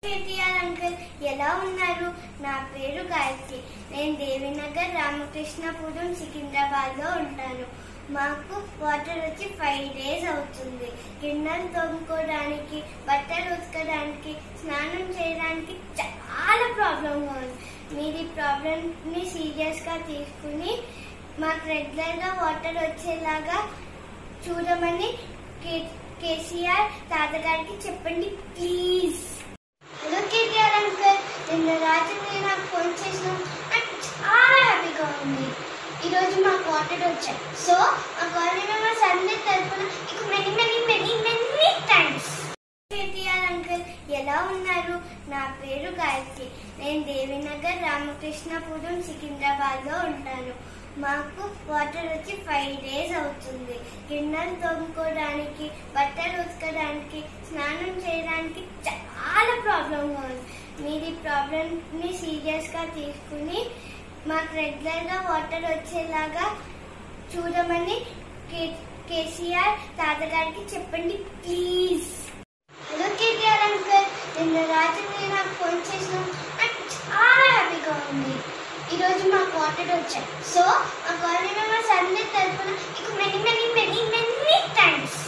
KTR uncle ఎలా ఉన్నారు? నా పేరు గాయత్రి. నేను దేవినగర్ రామకృష్ణపురం సికింద్రాబాద్ లో ఉంటాను. మాకు వాటర్ వచ్చి 5 days అవుతుంది. గిన్నెలు తోముకోవడానికి, బట్టలు ఉతకడానికి, స్నానం చేయడానికి చాలా ప్రాబ్లంగా ఉంది. మీరు ఈ ప్రాబ్లం ని సీరియస్ గా తీసుకుని మాకు రెగ్యులర్ గా వాటర్ వచ్చేలాగా చూడమని కేసీఆర్ తాతగారికి చెప్పండి ప్లీజ్. హలో కేటీఆర్ అంకుల్, నిన్న రాత్రి మీరు నాకు ఫోన్ చేసిన నాకు చాలా హ్యాపీగా ఉంది. ఈరోజు మాకు వాటర్ వచ్చాయి. సో మా కాలనీ మెంబర్స్ అందరి తరఫున మీకు many many many many thanks. KTR uncle ఎలా ఉన్నారు? నా పేరు గాయత్రి. నేను దేవినగర్ రామకృష్ణపురం సికింద్రాబాద్ లో ఉంటాను. మాకు వాటర్ వచ్చి 5 days అవుతుంది. గిన్నెలు తోముకోవడానికి, బట్టలు ఉతకడానికి, స్నానం చేయడానికి చాలా ప్రాబ్లంగా ఉంది. మీరు ఈ ప్రాబ్లం ని సీరియస్ గా తీసుకుని మాకు రెగ్యులర్ గా వాటర్ వచ్చేలాగా చూడమని కేసీఆర్ తాతగారికి చెప్పండి ప్లీజ్. హలో కేటీఆర్ అంకుల్, నిన్న రాత్రి మీరు నాకు ఫోన్ చేసిన నాకు చాలా హ్యాపీగా ఉంది. ఈరోజు మాకు వాటర్ వచ్చాయి. సో మా కాలనీ మెంబర్స్ అందరి తరఫున మీకు many many many many thanks.